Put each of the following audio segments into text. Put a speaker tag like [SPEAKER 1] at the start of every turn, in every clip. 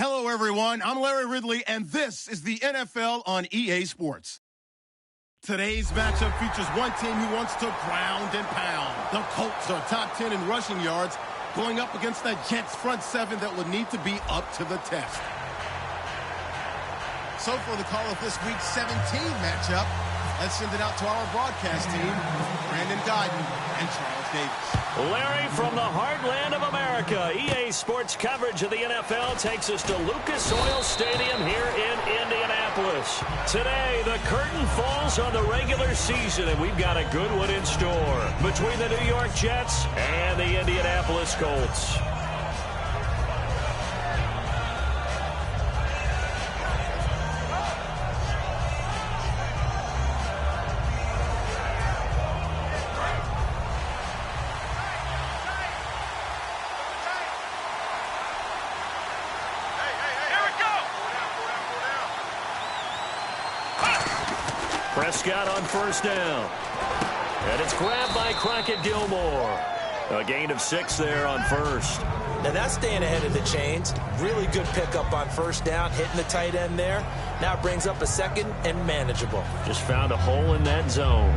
[SPEAKER 1] Hello, everyone. I'm Larry Ridley, and this is the NFL on EA Sports. Today's matchup features one team who wants to ground and pound. The Colts are top 10 in rushing yards, going up against the Jets front seven that would need to be up to the test. So for the call of this week's 17 matchup, let's send it out to our broadcast team, Brandon Guyton and Charles Davis.
[SPEAKER 2] Larry, from the heartland of America, EA Sports coverage of the NFL takes us to Lucas Oil Stadium here in Indianapolis. Today, the curtain falls on the regular season, and we've got a good one in store between the New York Jets and the Indianapolis Colts. Prescott on first down. And it's grabbed by Crockett Gilmore. A gain of 6 there on first.
[SPEAKER 3] Now that's staying ahead of the chains. Really good pickup on first down, hitting the tight end there. Now it brings up a second and manageable.
[SPEAKER 2] Just found a hole in that zone.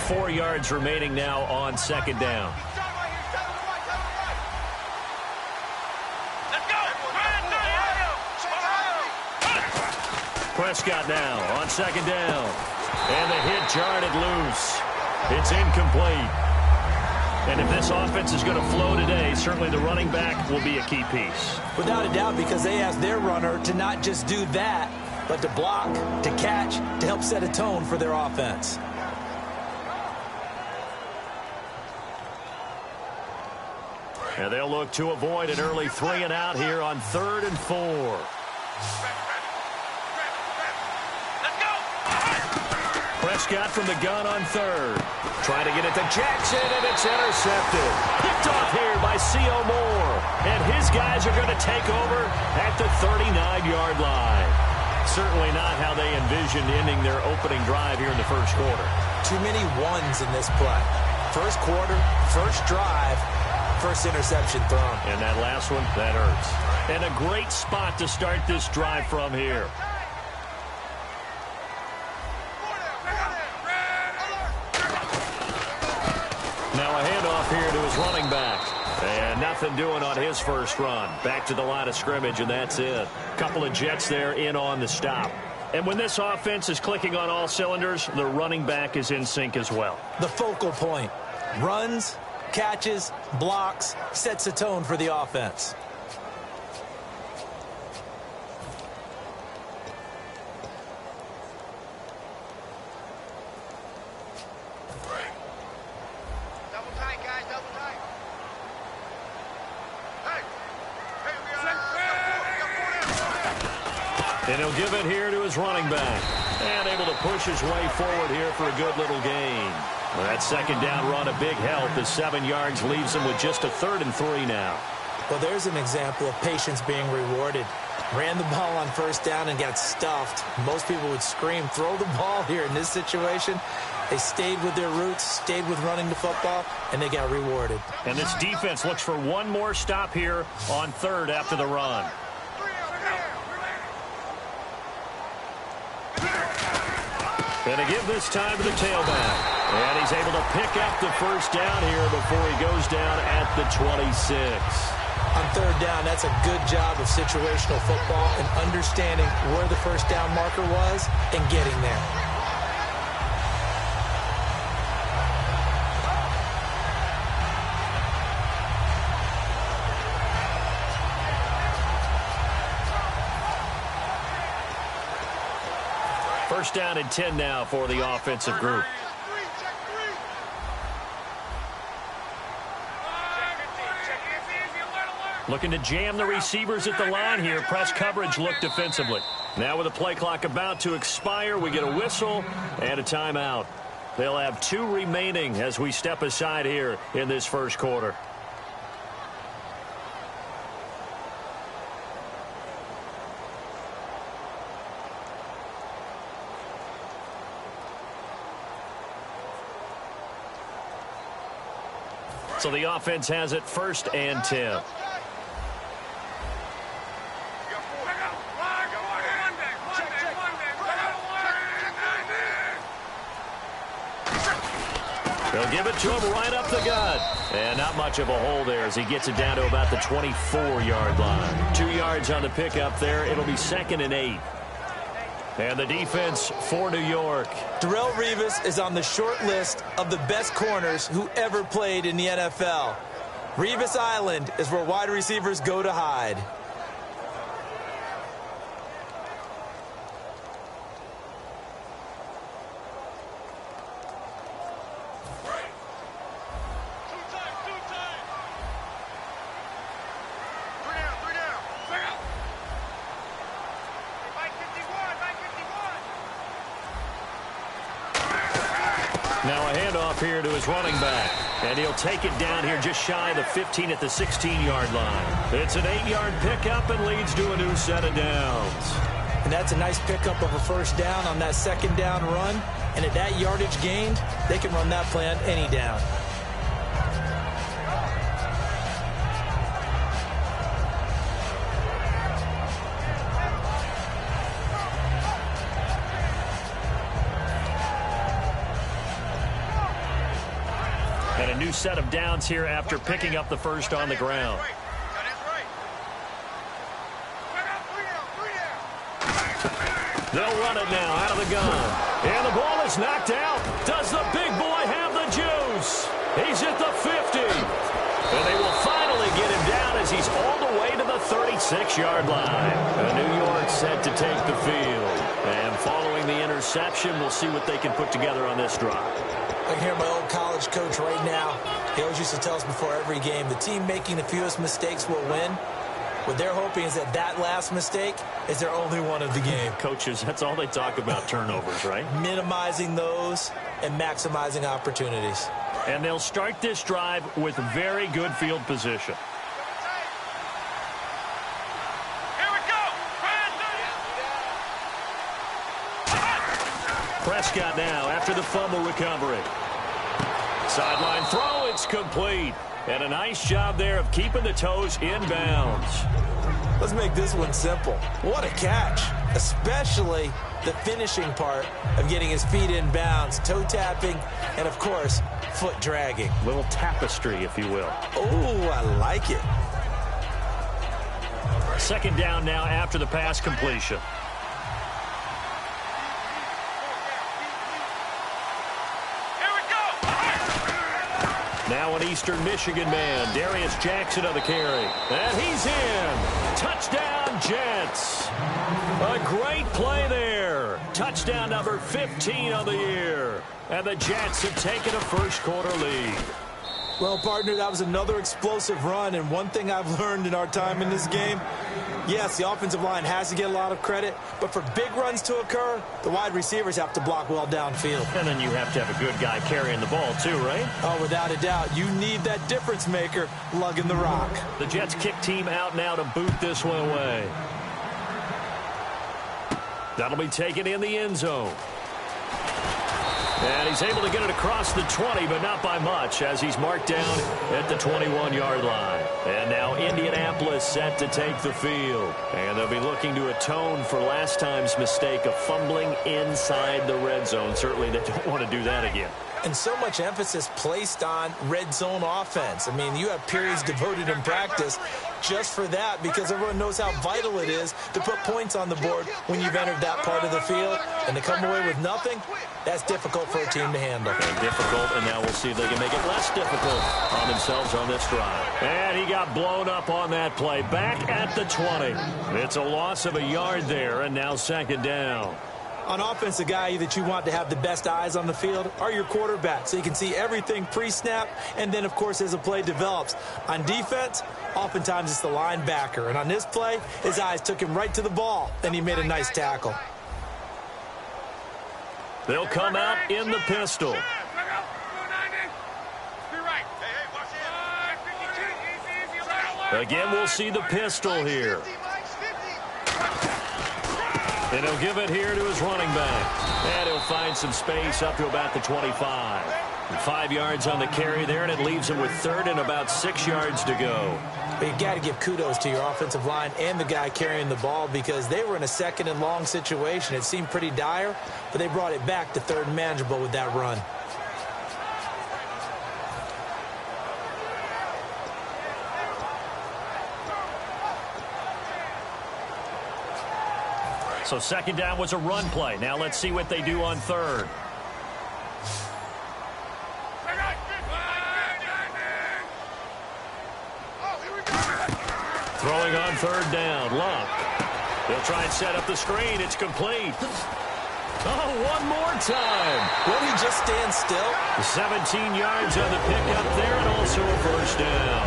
[SPEAKER 2] Four yards remaining now on second down. Prescott now on second down. And the hit jarred it loose. It's incomplete. And if this offense is going to flow today, certainly the running back will be a key piece.
[SPEAKER 3] Without a doubt, because they asked their runner to not just do that, but to block, to catch, to help set a tone for their offense.
[SPEAKER 2] And they'll look to avoid an early 3 and out here on 3rd and 4. Prescott from the gun on 3rd. Trying to get it to Jackson, and it's intercepted. Picked off here by C.O. Moore. And his guys are going to take over at the 39-yard line. Certainly not how they envisioned ending their opening drive here in the first quarter.
[SPEAKER 3] Too many ones in this play. First quarter, first drive, first interception thrown.
[SPEAKER 2] And that last one, that hurts. And a great spot to start this drive from here. Now a handoff here to his running back. And nothing doing on his first run. Back to the line of scrimmage, and that's it. Couple of Jets there in on the stop. And when this offense is clicking on all cylinders, the running back is in sync as well.
[SPEAKER 3] The focal point. Runs, catches, blocks, sets a tone for the offense.
[SPEAKER 2] And he'll give it here to his running back. And able to push his way forward here for a good little gain. Well, that second down run a big help as 7 yards leaves him with just a 3rd and 3 now.
[SPEAKER 3] Well, there's an example of patience being rewarded. Ran the ball on first down and got stuffed. Most people would scream, throw the ball here in this situation. They stayed with their roots, stayed with running the football, and they got rewarded.
[SPEAKER 2] And this defense looks for one more stop here on 3rd after the run. And to give this time to the tailback. And he's able to pick up the first down here before he goes down at the 26.
[SPEAKER 3] On 3rd down, that's a good job of situational football and understanding where the first down marker was and getting there.
[SPEAKER 2] First down and 10 now for the offensive group. Looking to jam the receivers at the line here. Press coverage look defensively. Now with the play clock about to expire, we get a whistle and a timeout. They'll have 2 remaining as we step aside here in this first quarter. So the offense has it 1st and 10. They'll give it to him right up the gut. And not much of a hole there as he gets it down to about the 24-yard line. 2 yards on the pickup there. It'll be 2nd and 8. And the defense for New York.
[SPEAKER 3] Darrelle Revis is on the short list of the best corners who ever played in the NFL. Revis Island is where wide receivers go to hide.
[SPEAKER 2] Now a handoff here to his running back. And he'll take it down here just shy of the 15 at the 16-yard line. It's an 8-yard pickup and leads to a new set of downs.
[SPEAKER 3] And that's a nice pickup of a 1st down on that 2nd down run. And at that yardage gained, they can run that play on any down.
[SPEAKER 2] And a new set of downs here after picking up the 1st on the ground. They'll run it now out of the gun. And the ball is knocked out. Does the big boy have the juice? He's at the 50. And they will finally get him down as he's all the way to the 36-yard line. And New York set to take the field. And following the interception, we'll see what they can put together on this drive.
[SPEAKER 3] I can hear my old college coach right now. He always used to tell us before every game, the team making the fewest mistakes will win. What they're hoping is that last mistake is their only one of the game.
[SPEAKER 2] Coaches, that's all they talk about, turnovers, right?
[SPEAKER 3] Minimizing those and maximizing opportunities.
[SPEAKER 2] And they'll start this drive with very good field position. Prescott now after the fumble recovery. Sideline throw, it's complete. And a nice job there of keeping the toes in bounds.
[SPEAKER 3] Let's make this one simple. What a catch, especially the finishing part of getting his feet in bounds, toe tapping, and of course, foot dragging.
[SPEAKER 2] Little tapestry, if you will.
[SPEAKER 3] Oh, I like it.
[SPEAKER 2] 2nd down now after the pass completion. Now an Eastern Michigan man, Darius Jackson on the carry. And he's in. Touchdown, Jets. A great play there. Touchdown number 15 on the year. And the Jets have taken a 1st quarter lead.
[SPEAKER 3] Well, partner, that was another explosive run, and one thing I've learned in our time in this game, yes, the offensive line has to get a lot of credit, but for big runs to occur, the wide receivers have to block well downfield.
[SPEAKER 2] And then you have to have a good guy carrying the ball too, right?
[SPEAKER 3] Oh, without a doubt. You need that difference maker lugging the rock.
[SPEAKER 2] The Jets kick team out now to boot this one away. That'll be taken in the end zone. And he's able to get it across the 20, but not by much, as he's marked down at the 21-yard line. And now Indianapolis set to take the field. And they'll be looking to atone for last time's mistake of fumbling inside the red zone. Certainly they don't want to do that again.
[SPEAKER 3] And so much emphasis placed on red zone offense. I mean, you have periods devoted in practice just for that, because everyone knows how vital it is to put points on the board when you've entered that part of the field. And to come away with nothing, that's difficult for a team to handle.
[SPEAKER 2] And difficult, and now we'll see if they can make it less difficult on themselves on this drive. And he got blown up on that play. Back at the 20. It's a loss of a yard there, and now 2nd down.
[SPEAKER 3] On offense, the guy that you want to have the best eyes on the field are your quarterbacks, so you can see everything pre-snap, and then, of course, as the play develops. On defense, oftentimes it's the linebacker, and on this play, his eyes took him right to the ball, and he made a nice tackle.
[SPEAKER 2] They'll come out in the pistol. Again, we'll see the pistol here. And he'll give it here to his running back. And he'll find some space up to about the 25. 5 yards on the carry there, and it leaves him with third and about 6 yards to go.
[SPEAKER 3] But you got to give kudos to your offensive line and the guy carrying the ball because they were in a second and long situation. It seemed pretty dire, but they brought it back to third and manageable with that run.
[SPEAKER 2] So second down was a run play. Now let's see what they do on third. Throwing on third down, Luck. They'll try and set up the screen. It's complete. Oh, one more time.
[SPEAKER 3] Will he just stand still?
[SPEAKER 2] 17 yards on the pickup there and also a first down.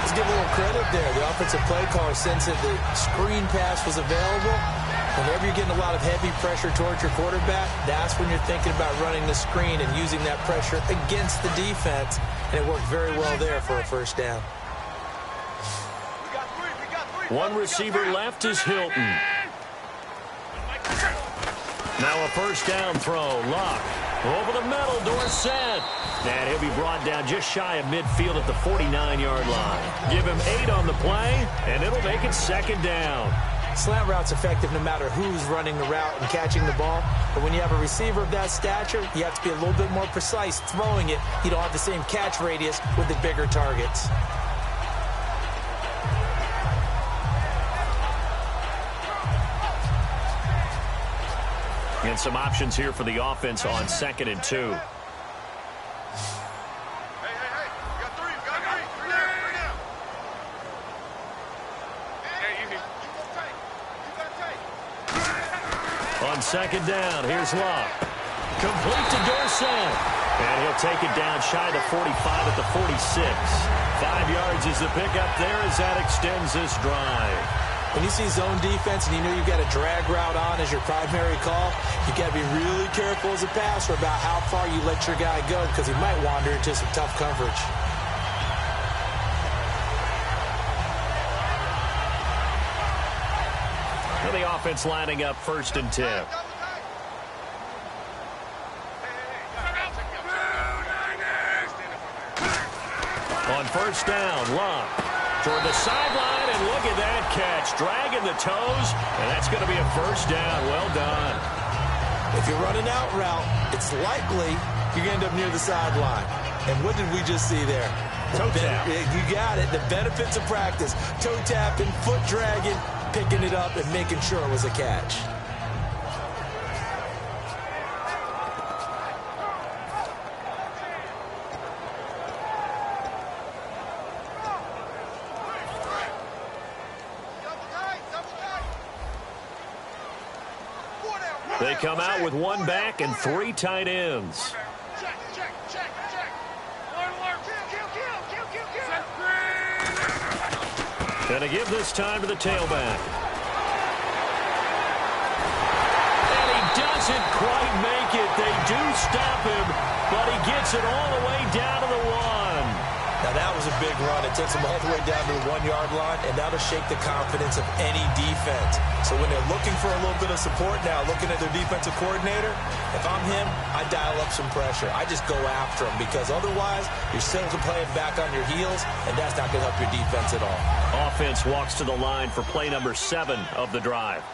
[SPEAKER 3] Let's give a little credit there. The offensive play caller sensed that the screen pass was available. Whenever you're getting a lot of heavy pressure towards your quarterback, that's when you're thinking about running the screen and using that pressure against the defense. And it worked very well there for a first down.
[SPEAKER 2] One receiver left is Hilton. Now a first down throw. Luck. Over the middle, Dorsett. And he'll be brought down just shy of midfield at the 49-yard line. Give him 8 on the play, and it'll make it second down.
[SPEAKER 3] Slant route's effective no matter who's running the route and catching the ball. But when you have a receiver of that stature, you have to be a little bit more precise throwing it. You don't have the same catch radius with the bigger targets.
[SPEAKER 2] And some options here for the offense on 2nd and 2. On second down, here's Luck. Complete to Dorsett. And he'll take it down shy of the 45 at the 46. 5 yards is the pickup there as that extends this drive.
[SPEAKER 3] When you see zone defense and you know you've got a drag route on as your primary call, you got to be really careful as a passer about how far you let your guy go because he might wander into some tough coverage.
[SPEAKER 2] And the offense lining up 1st and 10. On first down, Luck toward the sideline, and look at that catch. Dragging the toes, and that's going to be a first down. Well done.
[SPEAKER 3] If you're running out route, it's likely you're going to end up near the sideline. And what did we just see there?
[SPEAKER 2] Toe tap.
[SPEAKER 3] You got it. The benefits of practice. Toe tapping, foot dragging, picking it up, and making sure it was a catch.
[SPEAKER 2] They come out with 1 back and 3 tight ends. Gonna give this time to the tailback. And he doesn't quite make it. They do stop him, but he gets it all the way down to the 1.
[SPEAKER 3] Now, that was a big run. It takes them all the way down to the 1-yard line, and that'll shake the confidence of any defense. So when they're looking for a little bit of support now, looking at their defensive coordinator, if I'm him, I dial up some pressure. I just go after him because otherwise you're still playing back on your heels, and that's not going to help your defense at all.
[SPEAKER 2] Offense walks to the line for play number 7 of the drive.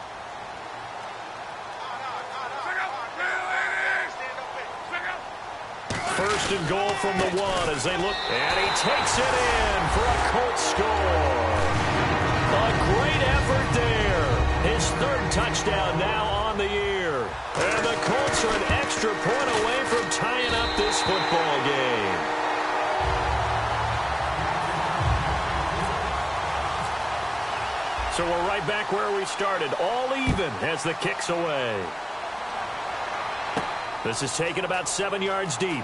[SPEAKER 2] First and goal from the 1 as they look. And he takes it in for a Colts score. A great effort there. His 3rd touchdown now on the year. And the Colts are an extra point away from tying up this football game. So we're right back where we started. All even as the kick's away. This is taken about 7 yards deep.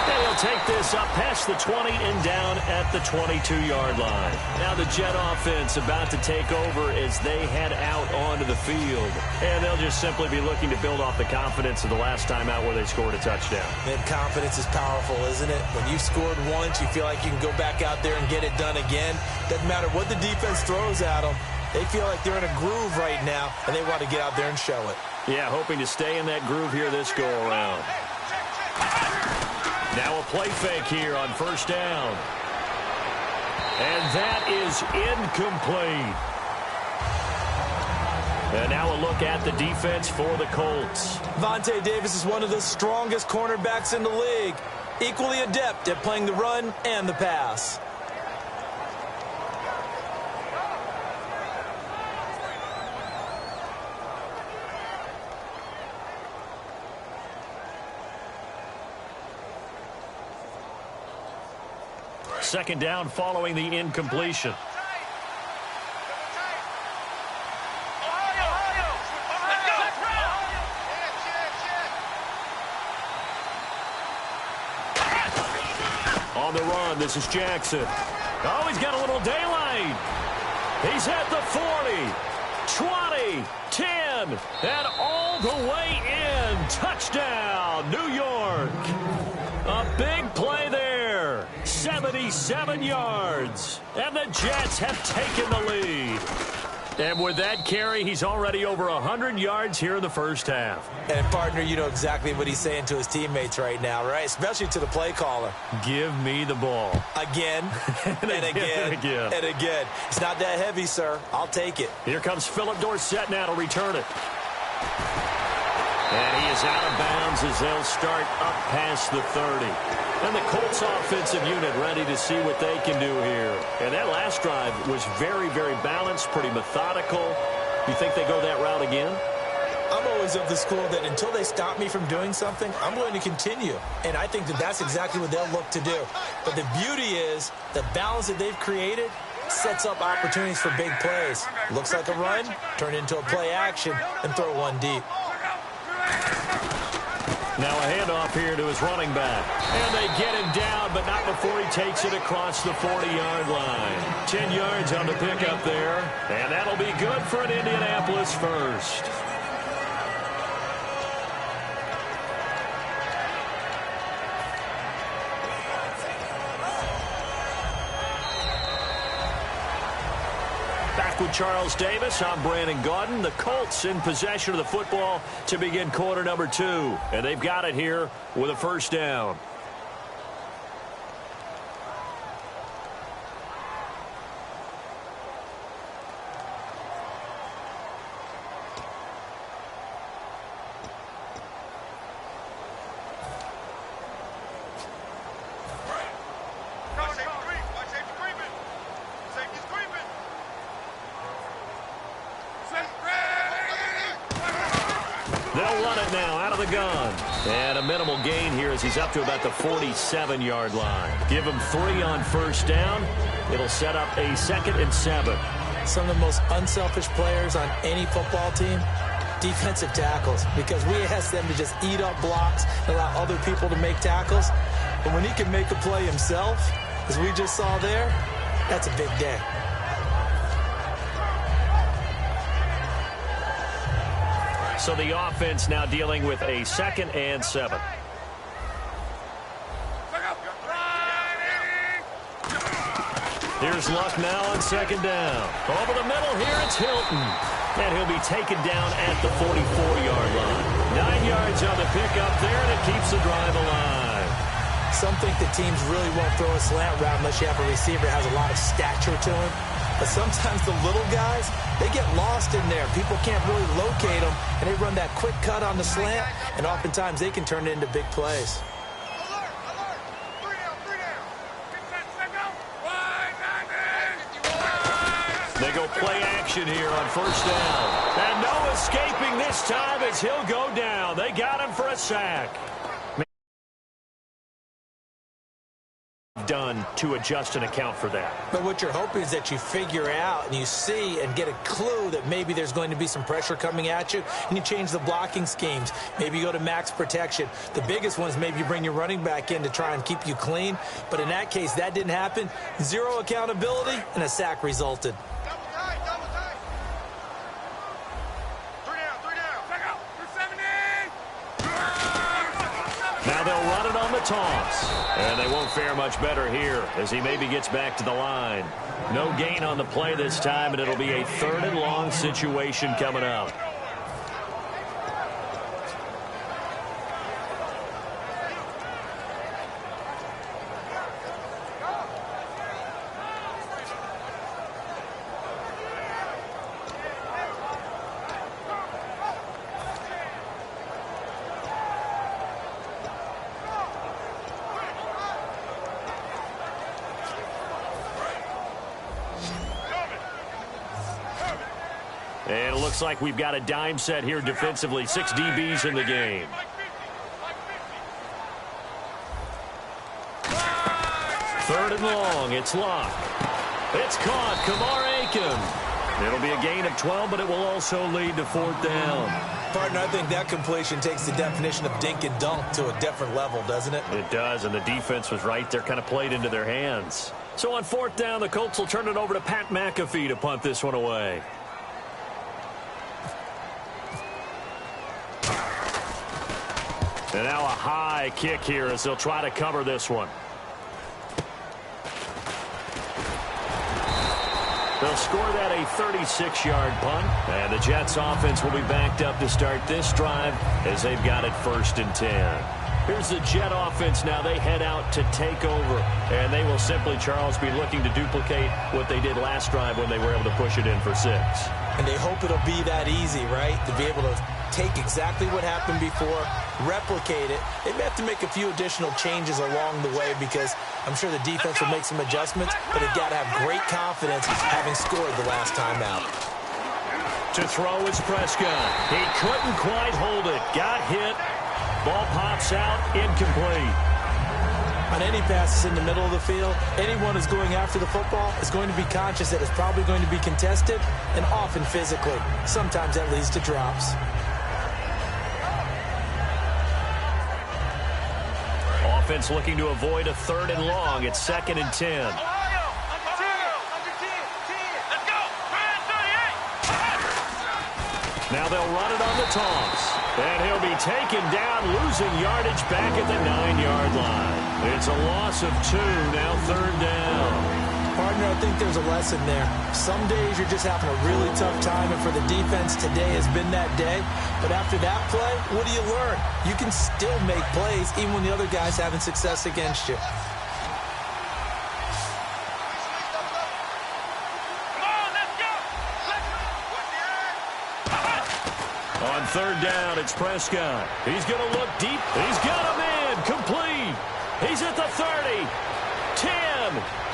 [SPEAKER 2] They'll take this up past the 20 and down at the 22-yard line. Now the Jet offense about to take over as they head out onto the field. And they'll just simply be looking to build off the confidence of the last time out where they scored a touchdown.
[SPEAKER 3] Man, confidence is powerful, isn't it? When you've scored once, you feel like you can go back out there and get it done again. Doesn't matter what the defense throws at them. They feel like they're in a groove right now, and they want to get out there and show it.
[SPEAKER 2] Yeah, hoping to stay in that groove here this go-around. Now a play fake here on first down. And that is incomplete. And now a look at the defense for the Colts.
[SPEAKER 3] Vontae Davis is one of the strongest cornerbacks in the league. Equally adept at playing the run and the pass.
[SPEAKER 2] Second down following the incompletion. On the run, this is Jackson. Oh, he's got a little daylight. He's at the 40, 20, 10, and all the way in. Touchdown, New York. A big play there. 77 yards. And the Jets have taken the lead. And with that carry, he's already over 100 yards here in the first half.
[SPEAKER 3] And, partner, you know exactly what he's saying to his teammates right now, right? Especially to the play caller.
[SPEAKER 2] Give me the ball.
[SPEAKER 3] Again, and again, and again. It's not that heavy, sir. I'll take it.
[SPEAKER 2] Here comes Philip Dorsett now to return it. And he is out of bounds as they'll start up past the 30. And the Colts offensive unit ready to see what they can do here. And that last drive was very, very balanced, pretty methodical. You think they go that route again?
[SPEAKER 3] I'm always of the school that until they stop me from doing something, I'm going to continue. And I think that that's exactly what they'll look to do. But the beauty is the balance that they've created sets up opportunities for big plays. Looks like a run, turn into a play action, and throw one deep.
[SPEAKER 2] Now a handoff here to his running back. And they get him down, but not before he takes it across the 40-yard line. 10 yards on the pickup there. And that'll be good for an Indianapolis first. Back with Charles Davis, I'm Brandon Gaudin. The Colts in possession of the football to begin quarter number 2. And they've got it here with a first down. They'll run it now out of the gun. And a minimal gain here as he's up to about the 47-yard line. Give him 3 on first down. It'll set up a 2nd and 7.
[SPEAKER 3] Some of the most unselfish players on any football team, defensive tackles, because we ask them to just eat up blocks and allow other people to make tackles. But when he can make a play himself, as we just saw there, that's a big day.
[SPEAKER 2] So the offense now dealing with a 2nd and 7. Here's Luck now on 2nd down. Over the middle here, it's Hilton. And he'll be taken down at the 44-yard line. 9 yards on the pickup there, and it keeps the drive alive.
[SPEAKER 3] Some think the teams really won't throw a slant route unless you have a receiver that has a lot of stature to him. But sometimes the little guys, they get lost in there. People can't really locate them, and they run that quick cut on the slant, and oftentimes they can turn it into big plays.
[SPEAKER 2] They go play action here on first down. And no escaping this time as he'll go down. They got him for a sack. Done to adjust and account for that.
[SPEAKER 3] But what you're hoping is that you figure out and you see and get a clue that maybe there's going to be some pressure coming at you, and you change the blocking schemes. Maybe you go to max protection. The biggest one is maybe you bring your running back in to try and keep you clean. But in that case, that didn't happen. 0 accountability, and a sack resulted.
[SPEAKER 2] Now they'll run it on the toss. And they won't fare much better here as he maybe gets back to the line. No gain on the play this time, and it'll be a 3rd and long situation coming up. And it looks like we've got a dime set here defensively. 6 DBs in the game. Third and long. It's Locke. It's caught. Kamar Aiken. It'll be a gain of 12, but it will also lead to 4th down.
[SPEAKER 3] Partner, I think that completion takes the definition of dink and dunk to a different level, doesn't it?
[SPEAKER 2] It does, and the defense was right there, kind of played into their hands. So on 4th down, the Colts will turn it over to Pat McAfee to punt this one away. And now a high kick here as they'll try to cover this one. They'll score that a 36-yard punt, and the Jets offense will be backed up to start this drive as they've got it 1st and 10. Here's the Jet offense now. They head out to take over, and they will simply, Charles, be looking to duplicate what they did last drive when they were able to push it in for 6.
[SPEAKER 3] And they hope it'll be that easy, right? To be able to take exactly what happened before, replicate it. They may have to make a few additional changes along the way because I'm sure the defense will make some adjustments, but they've got to have great confidence having scored the last time out.
[SPEAKER 2] To throw is Prescott. He couldn't quite hold it. Got hit. Ball pops out. Incomplete.
[SPEAKER 3] On any passes in the middle of the field, anyone who's going after the football is going to be conscious that it's probably going to be contested and often physically. Sometimes that leads to drops.
[SPEAKER 2] Offense looking to avoid a 3rd and long. It's 2nd and 10. Now they'll run it on the toss. And he'll be taken down, losing yardage back at the 9-yard line. It's a loss of 2, now 3rd down.
[SPEAKER 3] Partner, I think there's a lesson there. Some days you're just having a really tough time, and for the defense, today has been that day. But after that play, what do you learn? You can still make plays even when the other guy's having success against you.
[SPEAKER 2] On 3rd down, it's Prescott. He's going to look deep. He's got a man. Complete. He's at the 30. 10.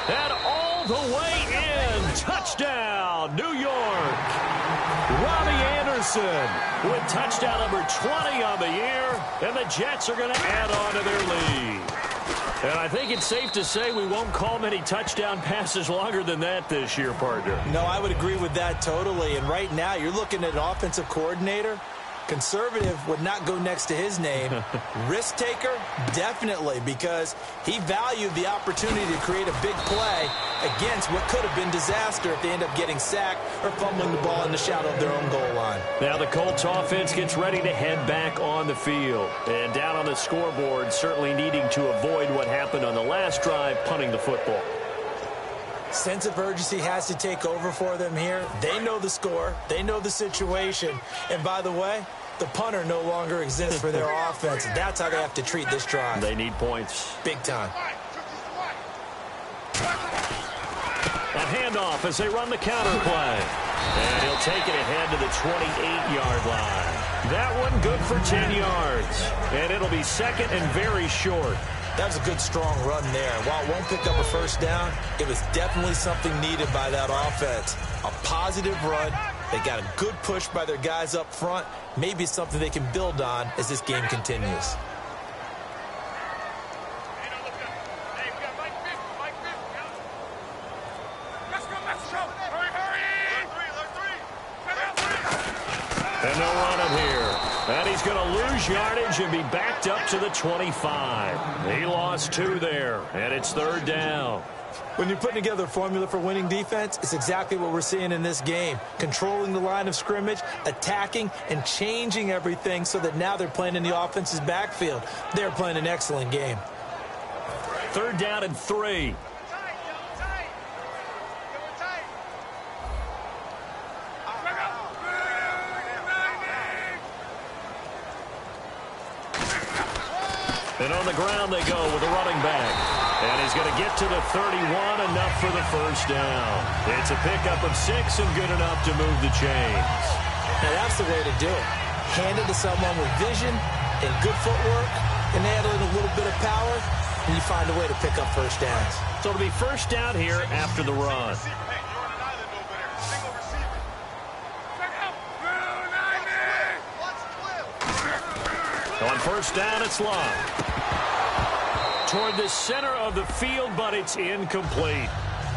[SPEAKER 2] And all the way in. Touchdown, New York. Robbie Anderson with touchdown number 20 on the year. And the Jets are going to add on to their lead. And I think it's safe to say we won't call many touchdown passes longer than that this year, partner.
[SPEAKER 3] No, I would agree with that totally. And right now, you're looking at an offensive coordinator. Conservative would not go next to his name. Risk taker, definitely, because he valued the opportunity to create a big play against what could have been disaster if they end up getting sacked or fumbling the ball in the shadow of their own goal line.
[SPEAKER 2] Now the Colts offense gets ready to head back on the field. And down on the scoreboard, certainly needing to avoid what happened on the last drive, punting the football.
[SPEAKER 3] Sense of urgency has to take over for them here. They know the score. They know the situation. And by the way, the punter no longer exists for their offense. That's how they have to treat this drive.
[SPEAKER 2] They need points.
[SPEAKER 3] Big time.
[SPEAKER 2] A handoff as they run the counter play. And he'll take it ahead to the 28-yard line. That one good for 10 yards. And it'll be 2nd and very short.
[SPEAKER 3] That was a good, strong run there. While it won't pick up a 1st down, it was definitely something needed by that offense. A positive run. They got a good push by their guys up front. Maybe something they can build on as this game continues.
[SPEAKER 2] And they'll run it here. And he's going to lose yardage and be backed up to the 25. He lost 2 there, and it's 3rd down.
[SPEAKER 3] When you're putting together a formula for winning defense, it's exactly what we're seeing in this game. Controlling the line of scrimmage, attacking, and changing everything so that now they're playing in the offense's backfield. They're playing an excellent game.
[SPEAKER 2] 3rd down and 3. And on the ground they go with a running back. And he's going to get to the 31, enough for the 1st down. It's a pickup of 6 and good enough to move the chains.
[SPEAKER 3] Now that's the way to do it. Hand it to someone with vision and good footwork, and add in a little bit of power, and you find a way to pick up 1st downs.
[SPEAKER 2] So it'll be 1st down here after the run. On first down, it's Love. Toward the center of the field, but it's incomplete.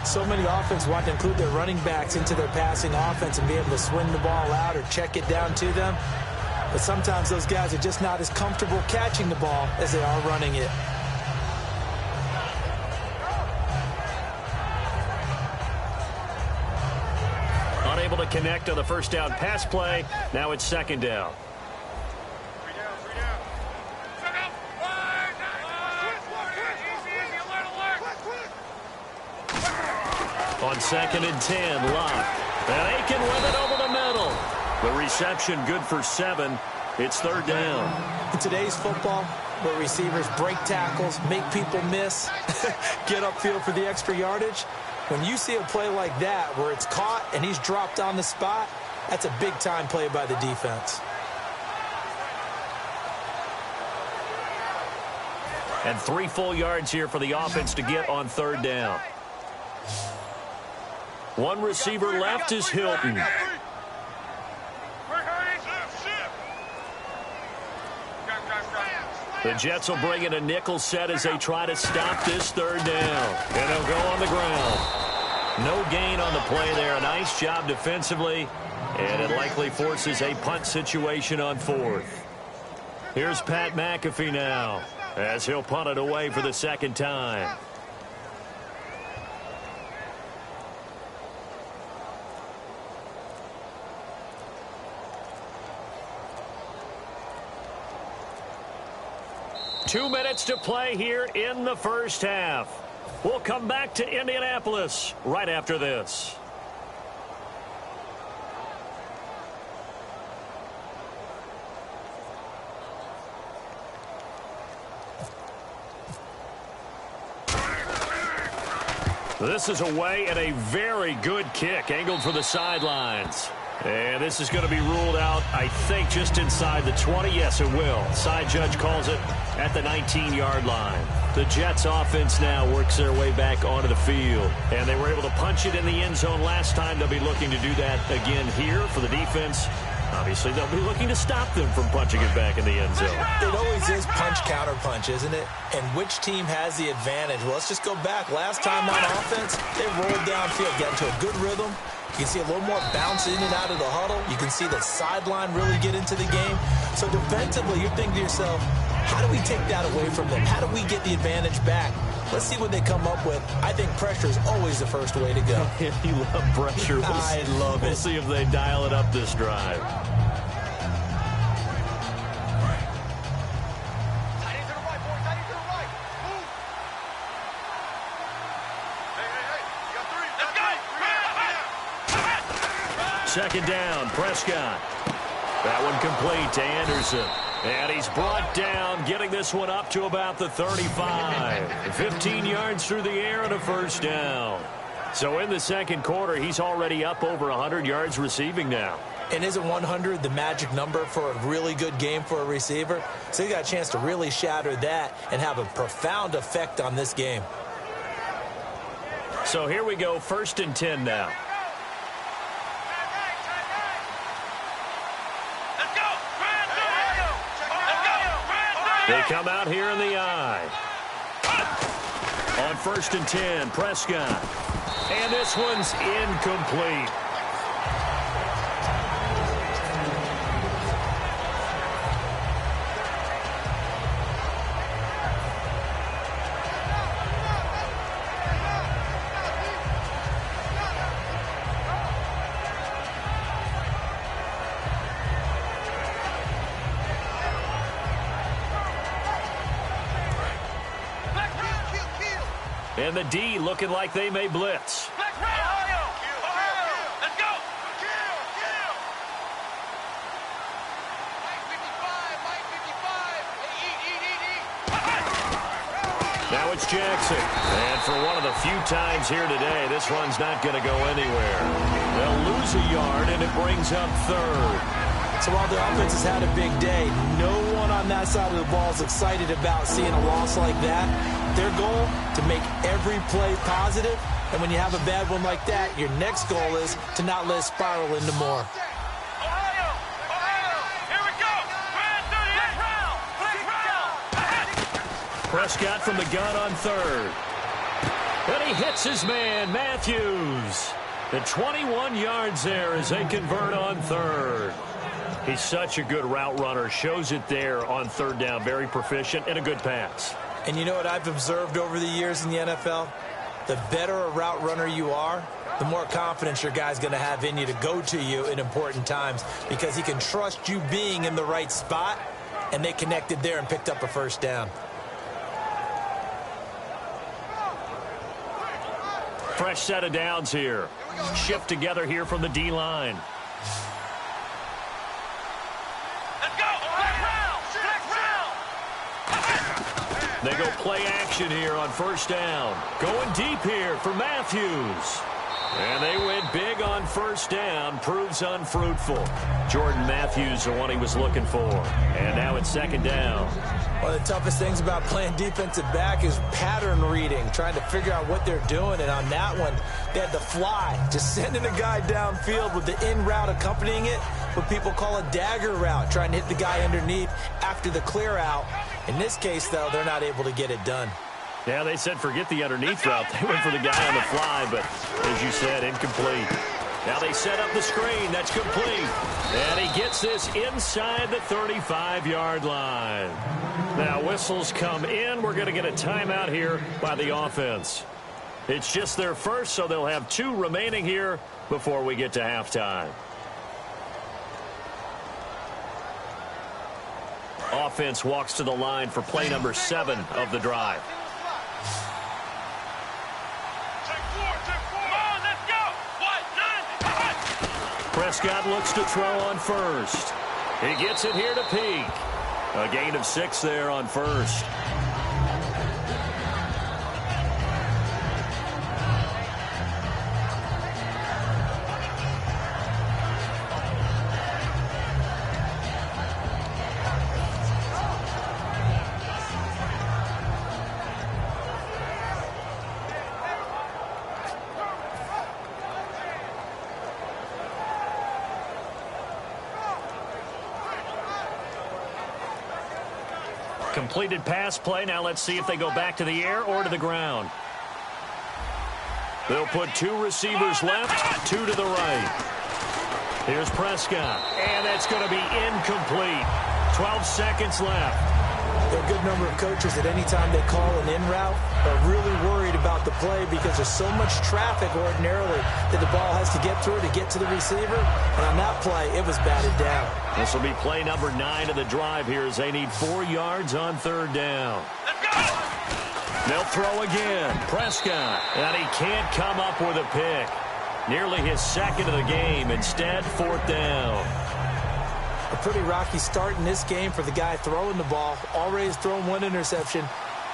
[SPEAKER 3] So many offenses want to include their running backs into their passing offense and be able to swing the ball out or check it down to them. But sometimes those guys are just not as comfortable catching the ball as they are running it.
[SPEAKER 2] Unable to connect on the first down pass play. Now it's second down. On second and 10, Locke. And Aiken with it over the middle. The reception good for 7. It's third down.
[SPEAKER 3] In today's football, where receivers break tackles, make people miss, get upfield for the extra yardage, when you see a play like that where it's caught and he's dropped on the spot, that's a big-time play by the defense.
[SPEAKER 2] And 3 full yards here for the offense to get on third down. One receiver left is Hilton. The Jets will bring in a nickel set as they try to stop this third down. And they'll go on the ground. No gain on the play there. A nice job defensively. And it likely forces a punt situation on fourth. Here's Pat McAfee now as he'll punt it away for the second time. Two minutes to play here in the first half. We'll come back to Indianapolis right after this. This is away and a very good kick angled for the sidelines. And this is going to be ruled out, I think, just inside the 20. Yes, it will. Side judge calls it at the 19-yard line. The Jets offense now works their way back onto the field. And they were able to punch it in the end zone last time. They'll be looking to do that again here for the defense. Obviously, they'll be looking to stop them from punching it back in the end zone.
[SPEAKER 3] It always is punch-counter-punch, isn't it? And which team has the advantage? Well, let's just go back. Last time on offense, they rolled downfield, got into a good rhythm. You can see a little more bounce in and out of the huddle. You can see the sideline really get into the game. So defensively, you're thinking to yourself, how do we take that away from them? How do we get the advantage back? Let's see what they come up with. I think pressure is always the first way to go.
[SPEAKER 2] You love pressure.
[SPEAKER 3] I love it.
[SPEAKER 2] We'll see if they dial it up this drive. Second down, Prescott. That one complete to Anderson. And he's brought down, getting this one up to about the 35. 15 yards through the air and a first down. So in the second quarter, he's already up over 100 yards receiving now.
[SPEAKER 3] And isn't 100 the magic number for a really good game for a receiver? So he got a chance to really shatter that and have a profound effect on this game.
[SPEAKER 2] So here we go, first and 10 now. They come out here in the eye. On first and 10, Prescott. And this one's incomplete. And the D looking like they may blitz.
[SPEAKER 4] Let's go.
[SPEAKER 2] Now it's Jackson. And for one of the few times here today, this run's not going to go anywhere. They'll lose a yard, and it brings up third.
[SPEAKER 3] So while the offense has had a big day, no one on that side of the ball is excited about seeing a loss like that. Their goal, to make every play positive. And when you have a bad one like that, your next goal is to not let it spiral into more.
[SPEAKER 4] Ohio, here we go.
[SPEAKER 2] Prescott from the gun on third. And he hits his man, Matthews. And 21 yards there as they convert on third. He's such a good route runner. Shows it there on third down. Very proficient and a good pass.
[SPEAKER 3] And you know what I've observed over the years in the NFL? The better a route runner you are, the more confidence your guy's going to have in you to go to you in important times because he can trust you being in the right spot, and they connected there and picked up a first down.
[SPEAKER 2] Fresh set of downs here. Shift together here from the D-line. They go play action here on first down. Going deep here for Matthews. And they went big on first down. Proves unfruitful. Jordan Matthews, the one he was looking for. And now it's second down.
[SPEAKER 3] One of the toughest things about playing defensive back is pattern reading, trying to figure out what they're doing. And on that one, they had the fly, just sending a guy downfield with the in route accompanying it, what people call a dagger route, trying to hit the guy underneath after the clear out. In this case, though, they're not able to get it done.
[SPEAKER 2] Yeah, they said forget the underneath route. They went for the guy on the fly, but as you said, incomplete. Now they set up the screen. That's complete. And he gets this inside the 35-yard line. Now whistles come in. We're going to get a timeout here by the offense. It's just their first, so they'll have 2 remaining here before we get to halftime. Offense walks to the line for play number 7 of the drive. Prescott looks to throw on first. He gets it here to Peak. A gain of 6 there on first. Completed pass play. Now let's see if they go back to the air or to the ground. They'll put 2 receivers left, 2 to the right. Here's Prescott. And that's going to be incomplete. 12 seconds left.
[SPEAKER 3] There are a good number of coaches that any time they call an in route are really worried about the play because there's so much traffic ordinarily that the ball has to get through to get to the receiver. And on that play, it was batted down.
[SPEAKER 2] This will be play number 9 of the drive here as they need 4 yards on third down. They'll throw again. Prescott. And he can't come up with a pick. Nearly his second of the game. Instead, 4th down.
[SPEAKER 3] A pretty rocky start in this game for the guy throwing the ball. Already has thrown 1 interception.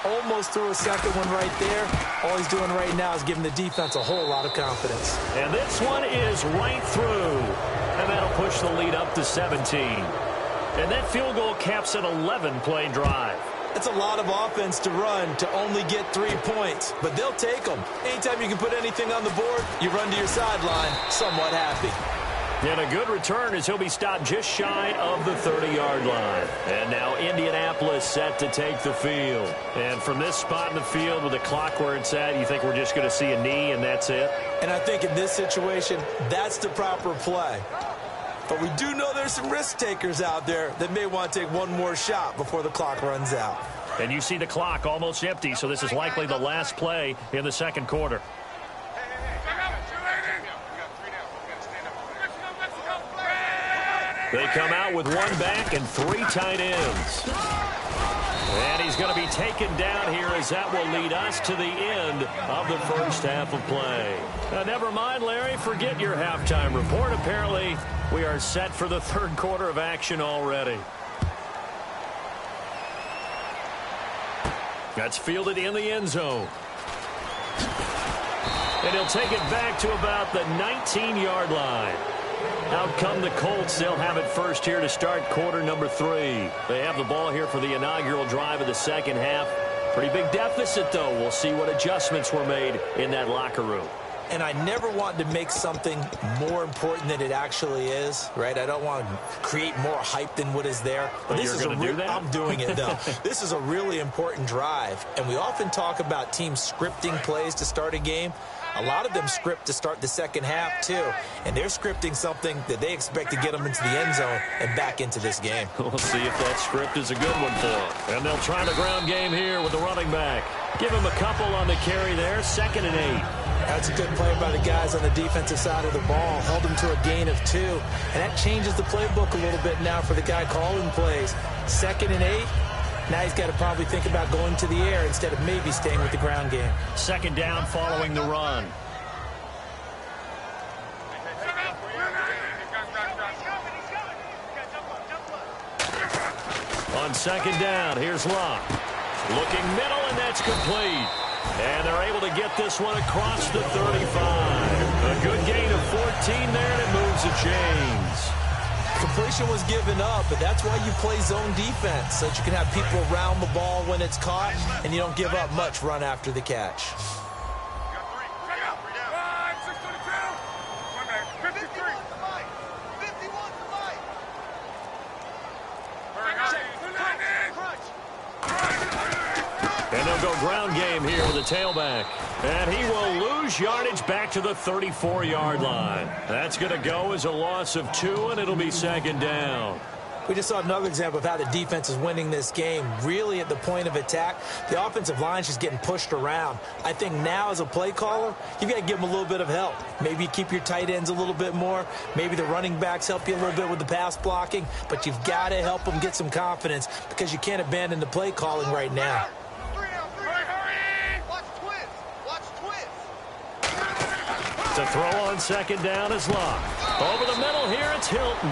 [SPEAKER 3] Almost threw a second one right there. All he's doing right now is giving the defense a whole lot of confidence.
[SPEAKER 2] And this one is right through. And that'll push the lead up to 17. And that field goal caps an 11-play drive.
[SPEAKER 3] That's a lot of offense to run to only get 3 points. But they'll take them. Anytime you can put anything on the board, you run to your sideline somewhat happy.
[SPEAKER 2] And a good return as he'll be stopped just shy of the 30-yard line. And now Indianapolis set to take the field. And from this spot in the field with the clock where it's at, you think we're just going to see a knee and that's it?
[SPEAKER 3] And I think in this situation, that's the proper play. But we do know there's some risk takers out there that may want to take one more shot before the clock runs out.
[SPEAKER 2] And you see the clock almost empty, so this is likely the last play in the second quarter. They come out with 1 back and 3 tight ends. And he's going to be taken down here as that will lead us to the end of the first half of play. Never mind, Larry, forget your halftime report. Apparently, we are set for the third quarter of action already. That's fielded in the end zone. And he'll take it back to about the 19-yard line. Out come the Colts. They'll have it first here to start quarter number 3. They have the ball here for the inaugural drive of the second half. Pretty big deficit, though. We'll see what adjustments were made in that locker room.
[SPEAKER 3] and I never want to make something more important than it actually is, right? I don't want to create more hype than what is there.
[SPEAKER 2] But this is
[SPEAKER 3] I'm doing it, though. This is a really important drive, and we often talk about teams scripting plays to start a game. A lot of them script to start the second half, too. And they're scripting something that they expect to get them into the end zone and back into this game.
[SPEAKER 2] We'll see if that script is a good one for them. And they'll try the ground game here with the running back. Give him a couple on the carry there, 2nd and 8.
[SPEAKER 3] That's a good play by the guys on the defensive side of the ball. Held them to a gain of 2. And that changes the playbook a little bit now for the guy calling plays. 2nd and 8. Now he's got to probably think about going to the air instead of maybe staying with the ground game.
[SPEAKER 2] 2nd down following the run. On 2nd down, here's Locke. Looking middle, and that's complete. And they're able to get this one across the 35. A good gain of 14 there, and it moves the chains.
[SPEAKER 3] Completion was given up, but that's why you play zone defense, so that you can have people around the ball when it's caught, and you don't give up much run after the catch.
[SPEAKER 2] And they'll go ground game here with the tailback. And he will lose yardage back to the 34-yard line. That's going to go as a loss of 2, and it'll be 2nd down.
[SPEAKER 3] We just saw another example of how the defense is winning this game. Really at the point of attack, the offensive line is just getting pushed around. I think now as a play caller, you've got to give them a little bit of help. Maybe you keep your tight ends a little bit more. Maybe the running backs help you a little bit with the pass blocking. But you've got to help them get some confidence because you can't abandon the play calling right now.
[SPEAKER 2] To throw on 2nd down is Locke. Over the middle here, it's Hilton.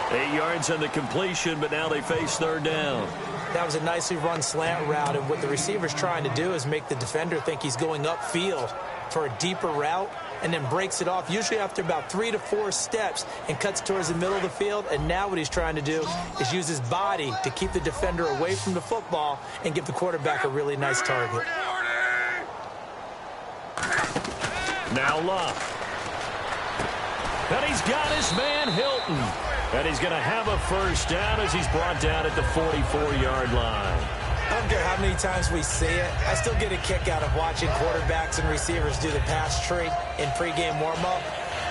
[SPEAKER 2] 8 yards on the completion, but now they face 3rd down.
[SPEAKER 3] That was a nicely run slant route, and what the receiver's trying to do is make the defender think he's going upfield for a deeper route, and then breaks it off, usually after about 3 to 4 steps, and cuts towards the middle of the field. And now what he's trying to do is use his body to keep the defender away from the football and give the quarterback a really nice target.
[SPEAKER 2] Now Locke. And he's got his man Hilton. And he's going to have a 1st down as he's brought down at the 44-yard line.
[SPEAKER 3] I don't care how many times we see it. I still get a kick out of watching quarterbacks and receivers do the pass tree in pregame warm-up.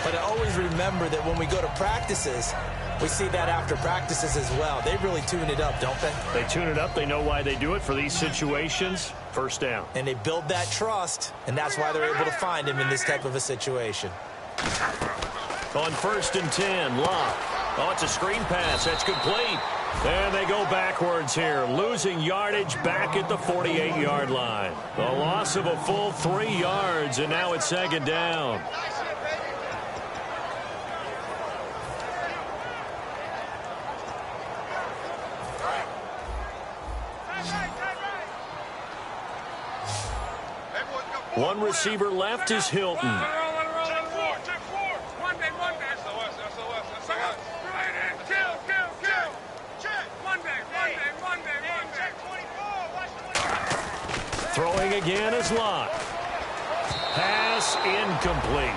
[SPEAKER 3] But I always remember that when we go to practices, we see that after practices as well. They really tune it up, don't they?
[SPEAKER 2] They tune it up. They know why they do it for these situations. 1st down.
[SPEAKER 3] And they build that trust, and that's why they're able to find him in this type of a situation.
[SPEAKER 2] On 1st and 10, Locke. Oh, it's a screen pass. That's complete. And they go backwards here, losing yardage back at the 48-yard line. A loss of a full 3 yards, and now it's 2nd down. One receiver left is Hilton. Throwing again is Locke. Pass incomplete.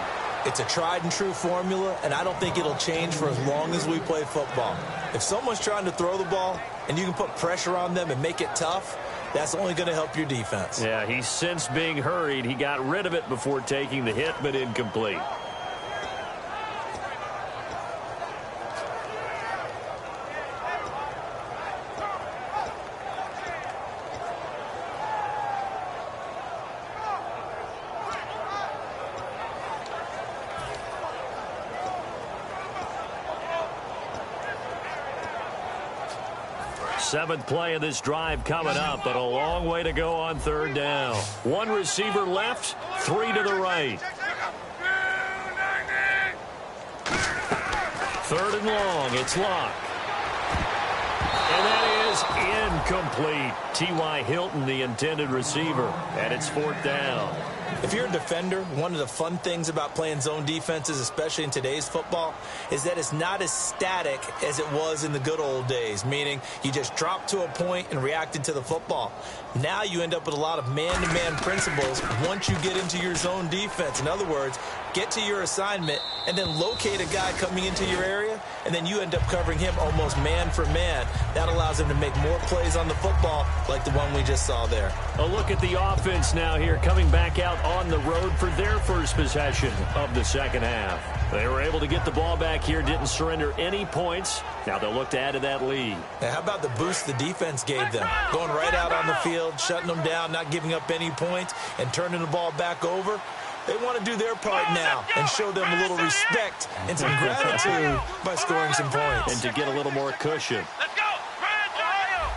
[SPEAKER 3] It's a tried and true formula, and I don't think it'll change for as long as we play football. If someone's trying to throw the ball and you can put pressure on them and make it tough, that's only going to help your defense.
[SPEAKER 2] Yeah, he's since being hurried. He got rid of it before taking the hit, but incomplete. Seventh play of this drive coming up, but a long way to go on 3rd down. One receiver left, 3 to the right. 3rd and long, it's Locke. And that is incomplete. T.Y. Hilton, the intended receiver, and it's 4th down.
[SPEAKER 3] If you're a defender, one of the fun things about playing zone defenses, especially in today's football, is that it's not as static as it was in the good old days, meaning you just drop to a point and reacted to the football. Now you end up with a lot of man-to-man principles once you get into your zone defense. In other words, get to your assignment and then locate a guy coming into your area, and then you end up covering him almost man for man. That allows him to make more plays on the football like the one we just saw there.
[SPEAKER 2] A look at the offense now here, coming back out on the road for their first possession of the second half. They were able to get the ball back here, didn't surrender any points. Now they'll look to add to that lead.
[SPEAKER 3] Now, how about the boost the defense gave them? Going right out on the field, shutting them down, not giving up any points, and turning the ball back over. They want to do their part now and show them a little respect and some gratitude by scoring some points.
[SPEAKER 2] And to get a little more cushion.
[SPEAKER 4] Let's go! Ohio!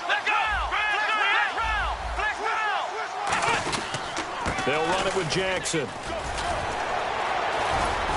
[SPEAKER 4] Let's go!
[SPEAKER 2] They'll run it with Jackson.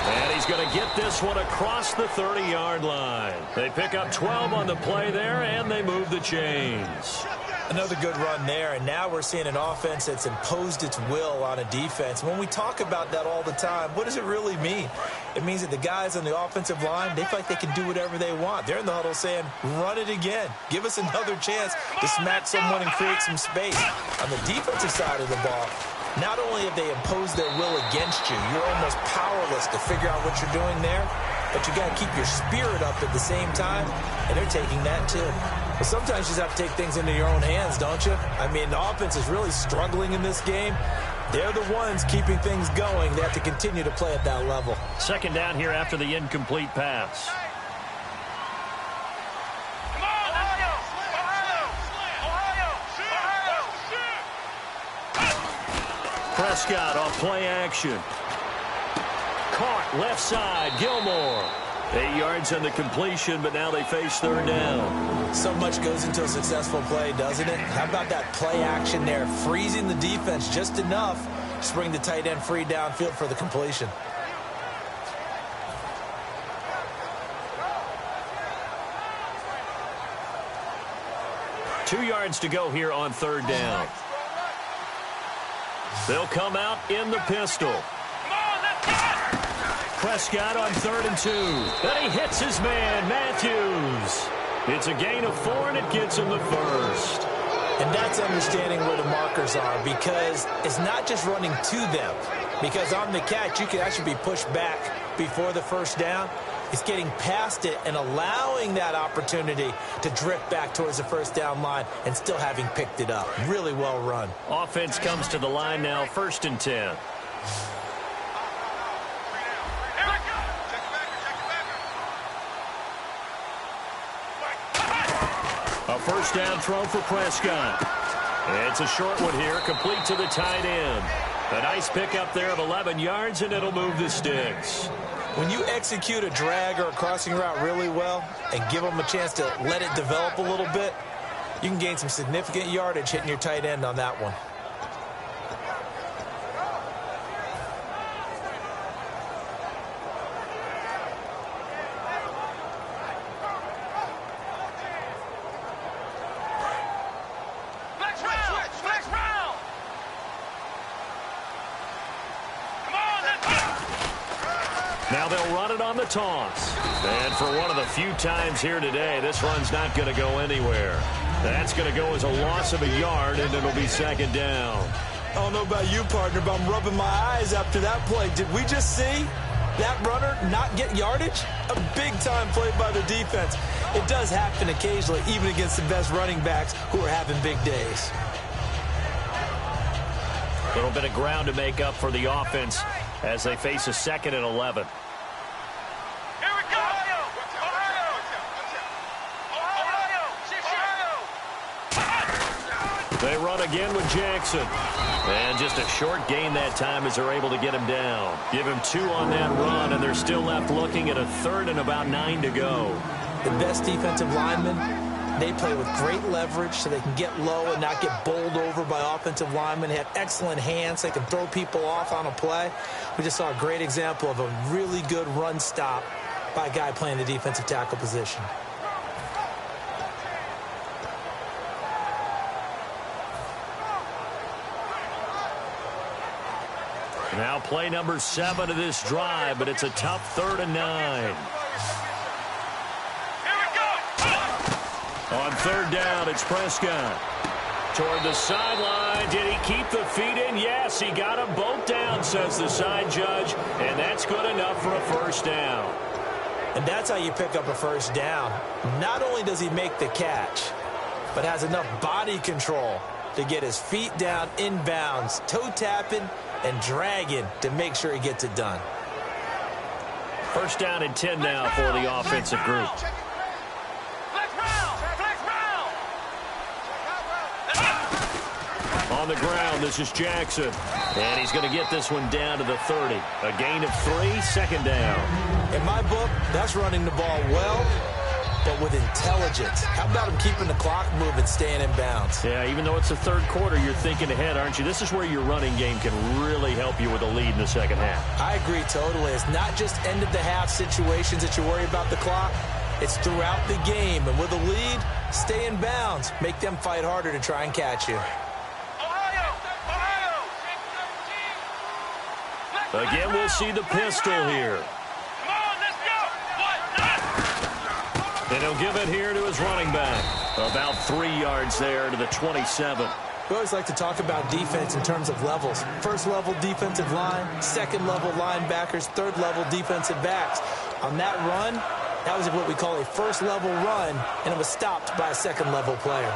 [SPEAKER 2] And he's going to get this one across the 30-yard line. They pick up 12 on the play there, and they move the chains.
[SPEAKER 3] Another good run there, and now we're seeing an offense that's imposed its will on a defense. When we talk about that all the time, what does it really mean? It means that the guys on the offensive line, they feel like they can do whatever they want. They're in the huddle saying, run it again. Give us another chance to smack someone and create some space. On the defensive side of the ball, not only have they imposed their will against you, you're almost powerless to figure out what you're doing there, but you got to keep your spirit up at the same time, and they're taking that too. But sometimes you just have to take things into your own hands, don't you? I mean, the offense is really struggling in this game. They're the ones keeping things going. They have to continue to play at that level.
[SPEAKER 2] Second down here after the incomplete pass. Prescott off play action. Caught left side, Gilmore. 8 yards on the completion, but now they face third down.
[SPEAKER 3] So much goes into a successful play, doesn't it? How about that play action there? Freezing the defense just enough to bring the tight end free downfield for the completion.
[SPEAKER 2] Two yards to go here on third down. They'll come out in the pistol. Prescott on 3rd and 2. Then he hits his man, Matthews. It's a gain of 4, and it gets him the first.
[SPEAKER 3] And that's understanding where the markers are, because it's not just running to them. Because on the catch, you can actually be pushed back before the first down. It's getting past it and allowing that opportunity to drift back towards the first down line and still having picked it up. Really well run.
[SPEAKER 2] Offense comes to the line now, 1st and 10. A first down throw for Prescott. It's a short one here, complete to the tight end. A nice pickup there of 11 yards, and it'll move the sticks.
[SPEAKER 3] When you execute a drag or a crossing route really well and give them a chance to let it develop a little bit, you can gain some significant yardage hitting your tight end on that one.
[SPEAKER 2] Now they'll run it on the toss. And for one of the few times here today, this run's not going to go anywhere. That's going to go as a loss of a yard, and it'll be 2nd down.
[SPEAKER 3] I don't know about you, partner, but I'm rubbing my eyes after that play. Did we just see that runner not get yardage? A big-time play by the defense. It does happen occasionally, even against the best running backs who are having big days.
[SPEAKER 2] A little bit of ground to make up for the offense as they face a 2nd and 11. They run again with Jackson. And just a short gain that time as they're able to get him down. Give him 2 on that run, and they're still left looking at a 3rd and about 9 to go.
[SPEAKER 3] The best defensive linemen, they play with great leverage so they can get low and not get bowled over by offensive linemen. They have excellent hands. They can throw people off on a play. We just saw a great example of a really good run stop by a guy playing the defensive tackle position.
[SPEAKER 2] Now play number 7 of this drive, but it's a tough 3rd and 9. On 3rd down, it's Prescott. Toward the sideline. Did he keep the feet in? Yes, he got them both down, says the side judge, and that's good enough for a 1st down.
[SPEAKER 3] And that's how you pick up a 1st down. Not only does he make the catch, but has enough body control to get his feet down inbounds, toe tapping and dragging to make sure he gets it done.
[SPEAKER 2] 1st down and 10 now for the offensive group. On the ground, this is Jackson. And he's going to get this one down to the 30. A gain of 3, 2nd down.
[SPEAKER 3] In my book, that's running the ball well, but with intelligence. How about him keeping the clock moving, staying in bounds?
[SPEAKER 2] Yeah, even though it's the 3rd quarter, you're thinking ahead, aren't you? This is where your running game can really help you with a lead in the 2nd half.
[SPEAKER 3] I agree totally. It's not just end-of-the-half situations that you worry about the clock. It's throughout the game. And with a lead, stay in bounds. Make them fight harder to try and catch you.
[SPEAKER 2] Again, we'll see the pistol here. And he'll give it here to his running back. About 3 yards there to the 27.
[SPEAKER 3] We always like to talk about defense in terms of levels. 1st level defensive line, 2nd level linebackers, 3rd level defensive backs. On that run, that was what we call a 1st level run, and it was stopped by a 2nd level player.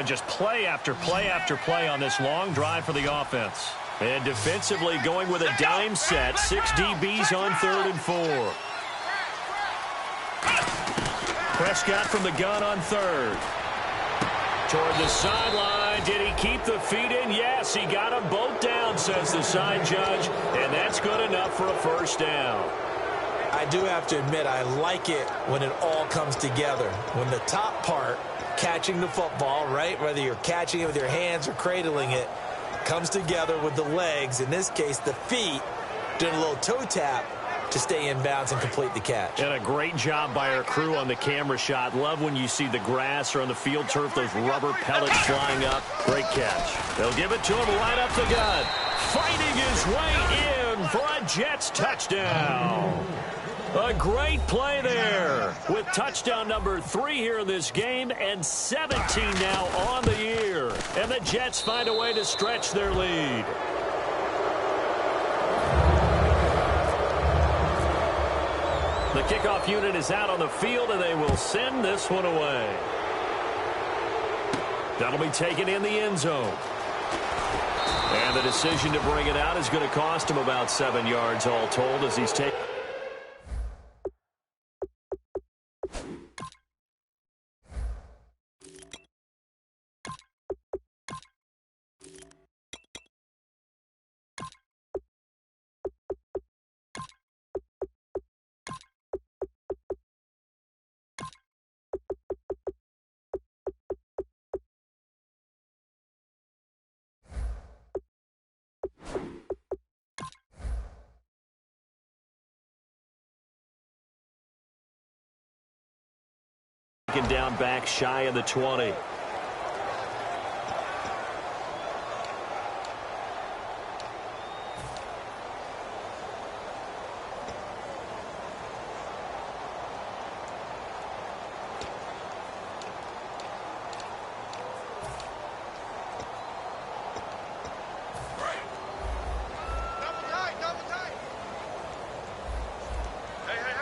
[SPEAKER 2] Just play after play after play on this long drive for the offense. And defensively going with a dime set. 6 DBs on 3rd and 4. Prescott from the gun on 3rd. Toward the sideline. Did he keep the feet in? Yes, he got them both down, says the side judge. And that's good enough for a 1st down.
[SPEAKER 3] I do have to admit, I like it when it all comes together. When the top part, catching the football, right, whether you're catching it with your hands or cradling it, comes together with the legs, in this case the feet, doing a little toe tap to stay in bounds and complete the catch.
[SPEAKER 2] And a great job by our crew on the camera shot. Love when you see the grass or on the field turf, those rubber pellets flying up. Great catch. They'll give it to him right up the gut. Fighting his way in for a Jets touchdown. A great play there with touchdown number 3 here in this game and 17 now on the year. And the Jets find a way to stretch their lead. The kickoff unit is out on the field, and they will send this one away. That'll be taken in the end zone. And the decision to bring it out is going to cost him about 7 yards all told as he's taken. Down back shy of the 20.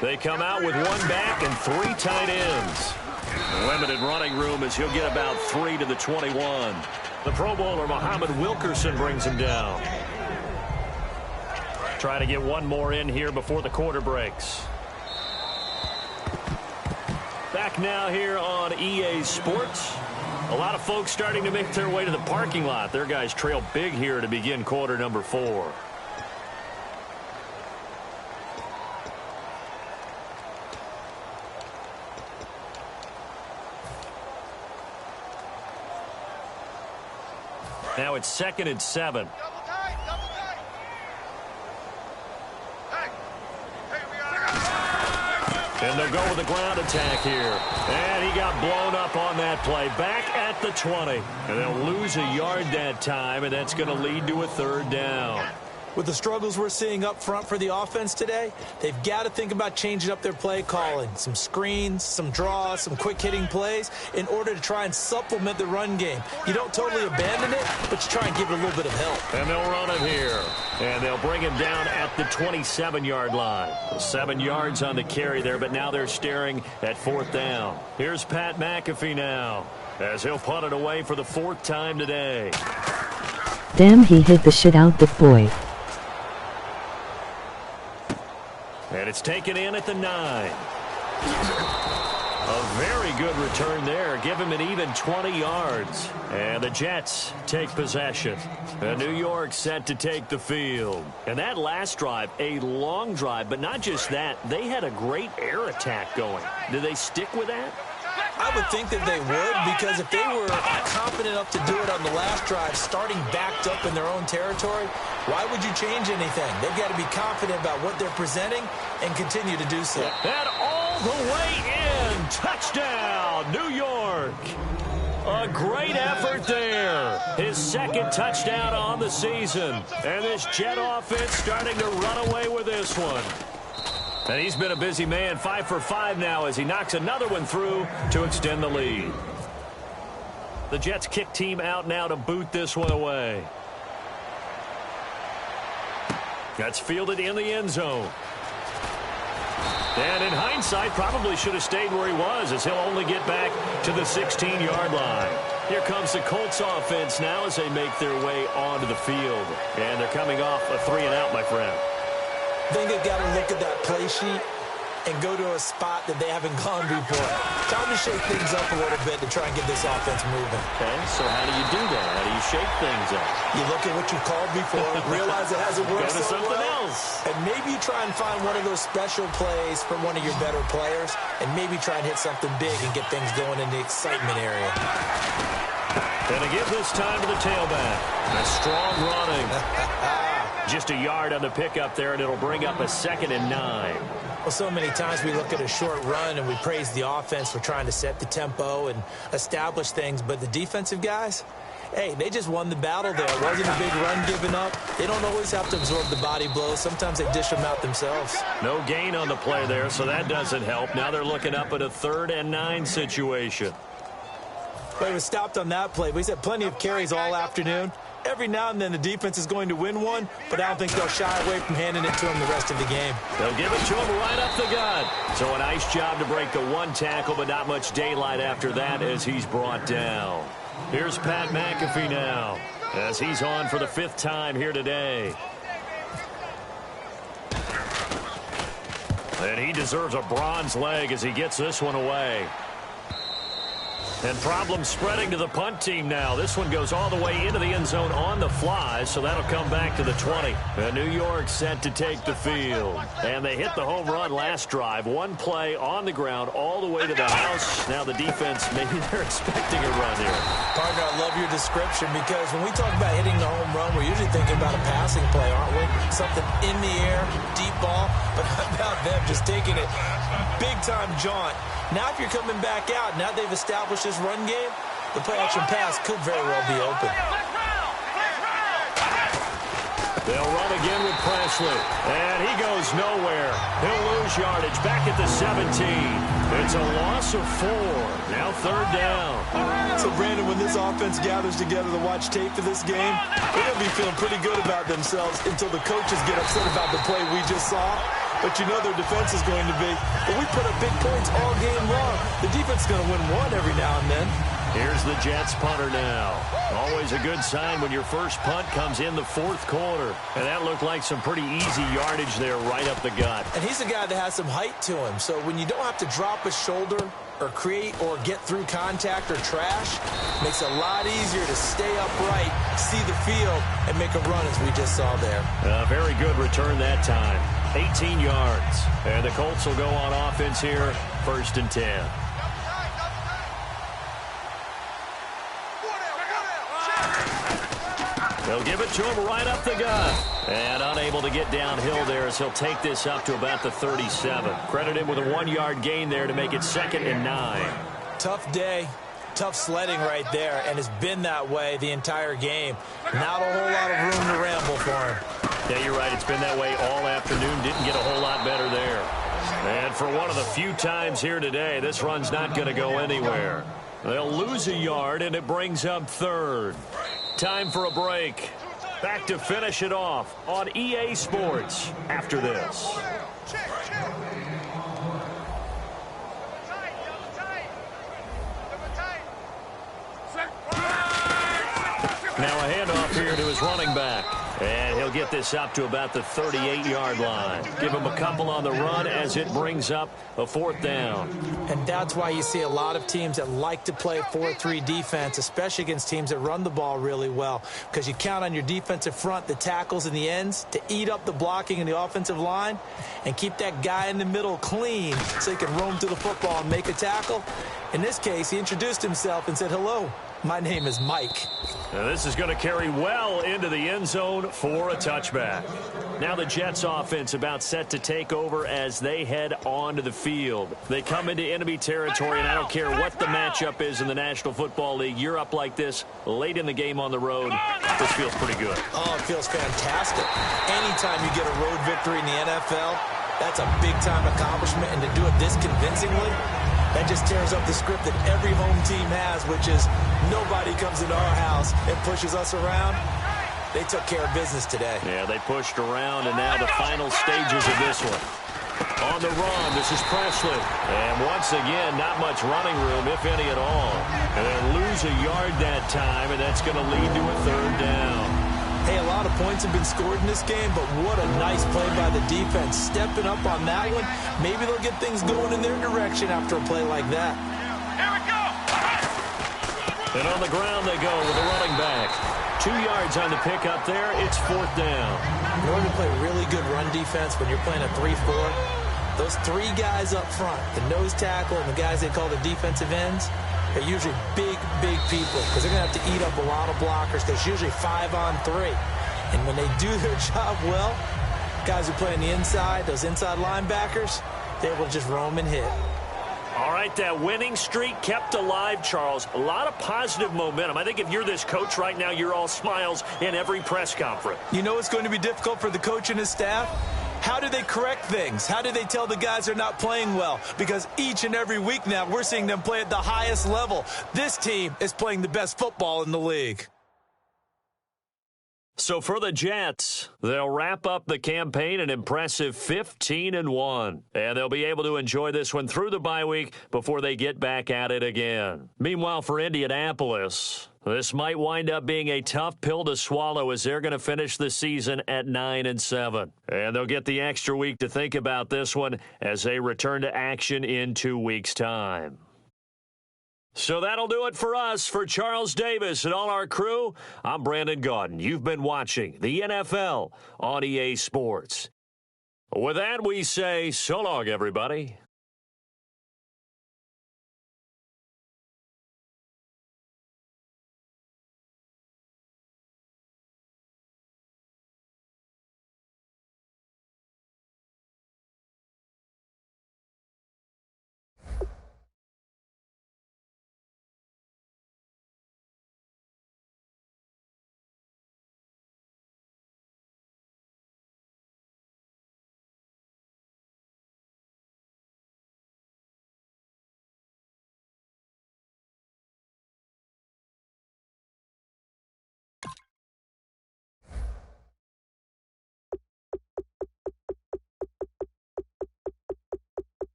[SPEAKER 2] They come out with 1 back and 3 tight ends. Limited running room as he'll get about 3 to the 21. The Pro Bowler Muhammad Wilkerson brings him down. Trying to get one more in here before the quarter breaks. Back now here on EA Sports. A lot of folks starting to make their way to the parking lot. Their guys trail big here to begin quarter number 4. Now it's 2nd and 7. And they'll go with a ground attack here. And he got blown up on that play. Back at the 20. And they'll lose a yard that time, and that's going to lead to a 3rd down.
[SPEAKER 3] With the struggles we're seeing up front for the offense today, they've got to think about changing up their play calling. Some screens, some draws, some quick-hitting plays in order to try and supplement the run game. You don't totally abandon it, but you try and give it a little bit of help.
[SPEAKER 2] And they'll run him here. And they'll bring him down at the 27-yard line. 7 yards on the carry there, but now they're staring at 4th down. Here's Pat McAfee now, as he'll punt it away for the 4th time today.
[SPEAKER 5] Damn, he hit the shit out that boy.
[SPEAKER 2] And it's taken in at the 9. A very good return there. Give him an even 20 yards. And the Jets take possession. And New York set to take the field. And that last drive, a long drive, but not just that. They had a great air attack going. Do they stick with that?
[SPEAKER 3] I would think that they would, because if they were confident enough to do it on the last drive, starting backed up in their own territory, why would you change anything? They've got to be confident about what they're presenting and continue to do so.
[SPEAKER 2] And all the way in. Touchdown, New York. A great effort there. His 2nd touchdown on the season. And this Jet offense starting to run away with this one. And he's been a busy man, 5 for 5 now as he knocks another one through to extend the lead. The Jets kick team out now to boot this one away. That's fielded in the end zone. And in hindsight, probably should have stayed where he was, as he'll only get back to the 16-yard line. Here comes the Colts offense now as they make their way onto the field. And they're coming off a 3-and-out, my friend.
[SPEAKER 3] I think they've got to look at that play sheet and go to a spot that they haven't gone before. Time to shake things up a little bit to try and get this offense moving.
[SPEAKER 2] Okay, so how do you do that? How do you shake things up?
[SPEAKER 3] You look at what you called before, realize it hasn't worked
[SPEAKER 2] Go to
[SPEAKER 3] so
[SPEAKER 2] something
[SPEAKER 3] well,
[SPEAKER 2] else.
[SPEAKER 3] and maybe you try and find one of those special plays from one of your better players, and maybe try and hit something big and get things going in the excitement area.
[SPEAKER 2] And to give this time to the tailback. A strong running. Just a yard on the pickup there, and it'll bring up a 2nd and 9.
[SPEAKER 3] Well, so many times we look at a short run and we praise the offense for trying to set the tempo and establish things, but the defensive guys, hey, they just won the battle there. It wasn't a big run given up. They don't always have to absorb the body blows. Sometimes they dish them out themselves.
[SPEAKER 2] No gain on the play there, so that doesn't help. Now they're looking up at a 3rd and 9 situation.
[SPEAKER 3] But it was stopped on that play. We've had plenty of carries all afternoon. Every now and then the defense is going to win one, but I don't think they'll shy away from handing it to him the rest of the game.
[SPEAKER 2] They'll give it to him right up the gut. So a nice job to break the 1 tackle, but not much daylight after that as he's brought down. Here's Pat McAfee now as he's on for the 5th time here today. And he deserves a bronze leg as he gets this one away. And problems spreading to the punt team now. This one goes all the way into the end zone on the fly, so that'll come back to the 20. And New York set to take the field. And they hit the home run last drive. 1 play on the ground all the way to the house. Now the defense, maybe they're expecting a run here.
[SPEAKER 3] Partner, I love your description, because when we talk about hitting the home run, we're usually thinking about a passing play, aren't we? Something in the air, deep ball. But how about them just taking it big-time jaunt? Now if you're coming back out, now they've established this run game, the play-action pass could very well be open.
[SPEAKER 2] They'll run again with Presley. And he goes nowhere. He'll lose yardage back at the 17. It's a loss of 4. Now 3rd down.
[SPEAKER 3] So, Brandon, when this offense gathers together to watch tape for this game, they're going to be feeling pretty good about themselves until the coaches get upset about the play we just saw. But you know their defense is going to be, but we put up big points all game long. The defense is going to win one every now and then.
[SPEAKER 2] Here's the Jets punter now. Always a good sign when your first punt comes in the 4th quarter. And that looked like some pretty easy yardage there right up the gut.
[SPEAKER 3] And he's a guy that has some height to him. So when you don't have to drop a shoulder or create or get through contact or trash, it makes it a lot easier to stay upright, see the field, and make a run as we just saw there.
[SPEAKER 2] A very good return that time. 18 yards. And the Colts will go on offense here, 1st and 10. They'll give it to him right up the gut. And unable to get downhill there as he'll take this up to about the 37. Credit him with a 1-yard gain there to make it 2nd and 9.
[SPEAKER 3] Tough day. Tough sledding right there, and it's been that way the entire game. Not a whole lot of room to ramble for him.
[SPEAKER 2] Yeah, you're right. It's been that way all afternoon. Didn't get a whole lot better there. And for one of the few times here today, this run's not going to go anywhere. They'll lose a yard, and it brings up 3rd. Time for a break. Back to finish it off on EA Sports after this. Now a handoff here to his running back. And he'll get this up to about the 38-yard line. Give him a couple on the run as it brings up a 4th down.
[SPEAKER 3] And that's why you see a lot of teams that like to play 4-3 defense, especially against teams that run the ball really well, because you count on your defensive front, the tackles and the ends, to eat up the blocking in the offensive line and keep that guy in the middle clean so he can roam to the football and make a tackle. In this case, he introduced himself and said, "Hello, my name is Mike."
[SPEAKER 2] Now this is going to carry well into the end zone for a touchback. Now the Jets offense about set to take over as they head onto the field. They come into enemy territory, and I don't care what the matchup is in the National Football League. You're up like this late in the game on the road. This feels pretty good.
[SPEAKER 3] Oh, it feels fantastic. Anytime you get a road victory in the NFL, that's a big-time accomplishment, and to do it this convincingly, that just tears up the script that every home team has, which is nobody comes into our house and pushes us around. They took care of business today.
[SPEAKER 2] Yeah, they pushed around, and now the final stages of this one. On the run, this is Presley. And once again, not much running room, if any at all. And they'll lose a yard that time, and that's going to lead to a 3rd down.
[SPEAKER 3] Hey, a lot of points have been scored in this game, but what a nice play by the defense. Stepping up on that one, maybe they'll get things going in their direction after a play like that.
[SPEAKER 4] Here we go.
[SPEAKER 2] And on the ground they go with a running back. 2 yards on the pickup there. It's 4th down.
[SPEAKER 3] In order to play really good run defense when you're playing a 3-4, those 3 guys up front, the nose tackle and the guys they call the defensive ends, are usually big people because they're going to have to eat up a lot of blockers because it's usually 5-on-3. And when they do their job well, guys who play on the inside, those inside linebackers, they will just roam and hit.
[SPEAKER 2] All right, that winning streak kept alive, Charles. A lot of positive momentum. I think if you're this coach right now, you're all smiles in every press conference.
[SPEAKER 3] You know it's going to be difficult for the coach and his staff? How do they correct things? How do they tell the guys they're not playing well? Because each and every week now, we're seeing them play at the highest level. This team is playing the best football in the league.
[SPEAKER 2] So for the Jets, they'll wrap up the campaign an impressive 15-1. And they'll be able to enjoy this one through the bye week before they get back at it again. Meanwhile, for Indianapolis, this might wind up being a tough pill to swallow as they're going to finish the season at 9-7. And they'll get the extra week to think about this one as they return to action in 2 weeks' time. So that'll do it for us. For Charles Davis and all our crew, I'm Brandon Gaudin. You've been watching the NFL on EA Sports. With that, we say so long, everybody.